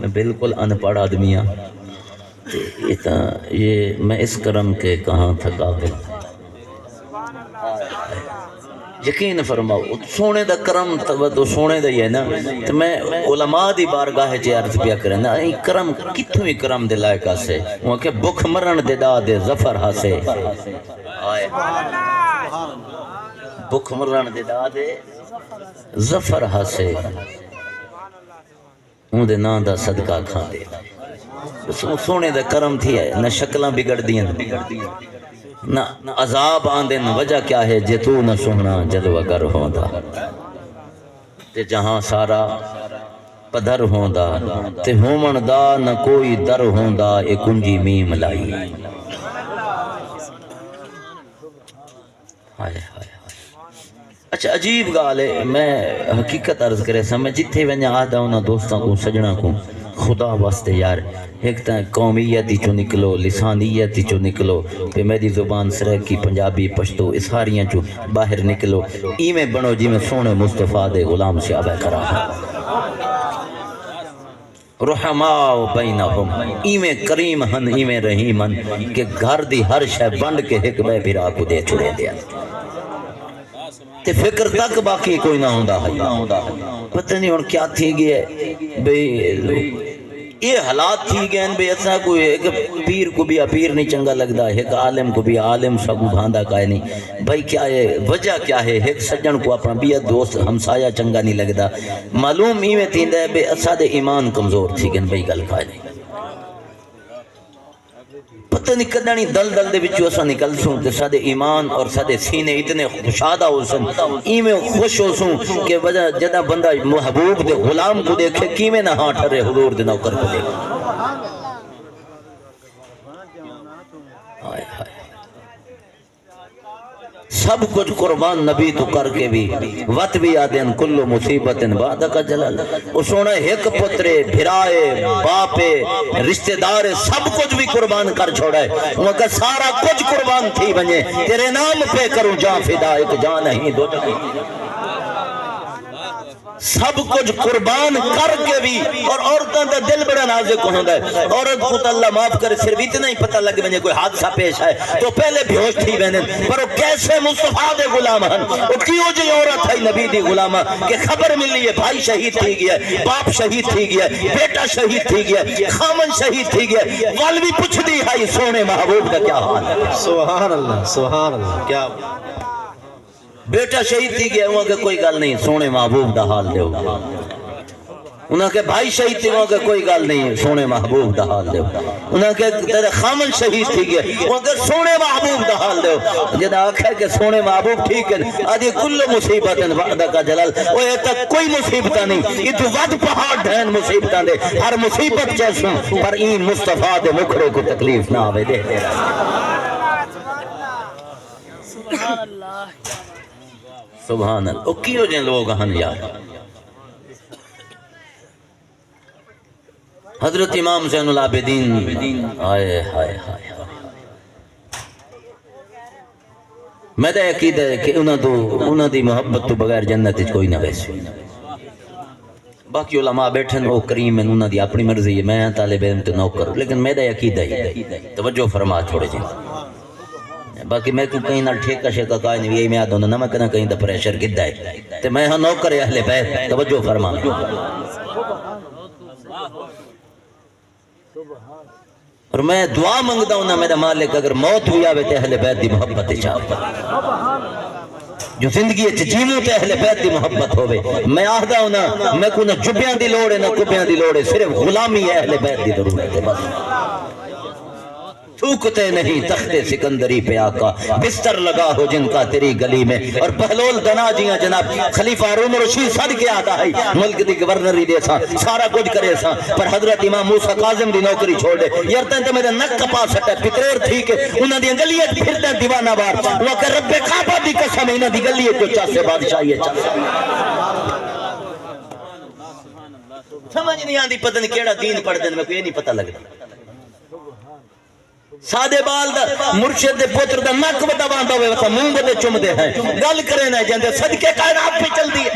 میں بالکل ان پڑھ آدمی ہوں، یہ میں اس کرم کے کہاں تھا قابل۔ یقین فرماؤ سونے دا کرم تو سونے دا ہی ہے نا، تو میں علماء دی بارگاہ چ عرض پیا کریں نا، کرم کتھوں ہی کرم دے لائق ہاسے، وہ کہ بکھ مرن دے دا دے ظفر ہاسے، بکھ مرن دے دا دے ظفر ہاسے، اون دے نا دا صدقہ کھان دے سونے دا کرم تھی ہے، نہ شکلاں بگڑ دیں نہ عذاب آندن، وجہ کیا ہے جے تو نہ سونا جلوہ گر ہوندا تے جہاں سارا پدر ہوندا تے ہومن دا نہ کوئی در ہوندا اے کنجی میم لائی۔ ہائے ہائے اچھا عجیب گال ہے، میں حقیقت عرض کرے سا، میں جتھے ونجا آدھا ہونا دوستاں کو سجنہ کو خدا واسطے یار ایک تا قومیتی چو نکلو، لسانیتی چو نکلو، پہ میری زبان سرکی پنجابی پشتو اساریاں چو باہر نکلو، ایمیں بنو جی میں سونے مصطفیٰ دے غلام سے عبے کرا رحماء بینہم، ایمیں کریم ہن ایمیں رحیم ہن کہ گھر دی ہر شے بند کے ایک بے بھرا کو دے چھڑے دیا تے فکر تک باقی کوئی نہ ہوندا ہے، پتہ نہیں اور کیا تھی گئے بھئی یہ حالات تھی گئے بھئی ایسا کوئی ایک پیر کو بھی پیر نہیں چنگا لگتا ہے، ایک عالم کو بھی عالم سب بھاندہ کائے نہیں، بھئی کیا ہے وجہ کیا ہے، ایک سجن کو اپنا بھی دوست ہمسایہ چنگا نہیں لگتا، معلوم ہی میں تین دے بھئی اسا دے ایمان کمزور تھی گئے بھئی گل کھائے نہیں، پتہ نہیں کدانی دل دل دے بچو اسا نکل سوں تے سادے ایمان اور سادے سینے اتنے خوشادہ ہو سن، ایمیں خوش ہو سوں کہ وجہ جدہ بندہ محبوب دے غلام کو دیکھے کیمیں نہ ہاں ٹھرے حضور دے نوکر کو دیکھے۔ سب کچھ قربان نبی تو کر کے بھی وط بھی آدین کلو مصیبت بعد کا جلال، وہ سونا ایک پترے بھرائے باپے رشتہ دارے سب کچھ بھی قربان کر چھوڑا ہے، وہ کہ سارا کچھ قربان تھی بنجے تیرے نام پہ کروں جان فدا، ایک جان نہیں دو نہیں، سب کچھ قربان کر کے بھی، اور عورتوں کا دل بڑا نازک ہوتا ہے، عورت کو اللہ معاف کرے صرف اتنا ہی پتہ لگ بنے کوئی حادثہ پیش ہے تو پہلے بیہوش تھی بہنے، پر وہ کیسے مصطفیٰ دے غلام ہیں، وہ کیوں جو عورت ہے نبی دی غلامہ کہ خبر ملی ہے بھائی شہید تھی گیا ہے، باپ شہید تھی گیا ہے، بیٹا شہید تھی گیا ہے، خامن شہید تھی گیا ہے، والوی پوچھ دی ہے سونے محبوب کا کیا حال ہے۔ سبحان اللہ سبحان اللہ، کیا بیٹا شہید تھی گیا وہاں کہ کوئی گل نہیں سونے محبوب دا حال دے ہوگا، انہاں کہ بھائی شہید تھی وہاں کہ کوئی گل نہیں سونے محبوب دا حال دے ہوگا، انہاں کہ تیرے خامن شہید تھی گیا وہاں کہ سونے محبوب دا حال دے ہوگا، جدہ آکھا کہ سونے محبوب ٹھیک ہے آدھی کل مصیبت وعدہ کا جلال، وہ یہ تک کوئی مصیبتہ نہیں، یہ تو ود پہاڑ ڈھین مصیبتہ دے، ہر مصیبت چیسوں پر این مصطفیٰ دے مکھرے کو تکلیف نہ آوے دے دے سبحان اللہ سبحان اللہ۔ او کیوں جن لوگ ہن یار، حضرت امام زین العابدین آئے ہائے ہائے، میں دے عقید ہے کہ انہاں دی محبت تو بغیر جنت کوئی نہ ویسے، باقی علماء بیٹھن وہ کریم ہیں انہاں دی اپنی مرضی ہے، میں طالب علم تو نوکر، لیکن میں دے عقید ہے توجہ فرما چھوڑے جی، باقی میں کو کہیں نہ ٹھیکہ شیکہ کہا نہیں، یہی میں آدھوں نہ میں کہنا کہیں دا پریشر گدہ ہے، تو میں ہاں نوکر اہل بیت توجہ فرما، اور میں دعا منگتا ہوں نا میرا مالک اگر موت ہوئی آوے تے اہل بیت دی محبت چاہتا جو زندگی جیموں تے اہل بیت دی محبت ہوئے، میں آدھا ہوں نا میں کو نہ جبیاں دی لوڑے نہ کبیاں دی لوڑے، صرف غلامی ہے اہل بیت دی ضرورت ہے بس، تھوکتے نہیں تخت سکندری پہ آقا، بستر لگا ہو جن کا تیری گلی میں، اور بہلول دنا جیاں جناب خلیفہ ہارون رشید صد کے آتا ہے ملک دی گورنری دے سا سارا کچھ کرے سا، پر حضرت امام موسیٰ کاظم دی نوکری چھوڑ دے، یارتاں تے میرے نک کپا سٹے پتریر تھی کہ انہاں دی گلیت پھرتے دیوانہ بار، وہ کہ رب کعبہ دی قسم انہاں دی گلیت جو چاہتے بادشاہی ہے چاہتے سمجھ نہیں آندی پتہ نہیں کیڑا دین پڑھ دیں میں کوئی نہیں پتہ لگتا، سادے بال دا مرشد دے پتر دا نک ودا باندھا ہوئے وطا مونگ دے چم دے ہیں گل کرے نہ جاندے صدقے کائنات پہ چل دی ہے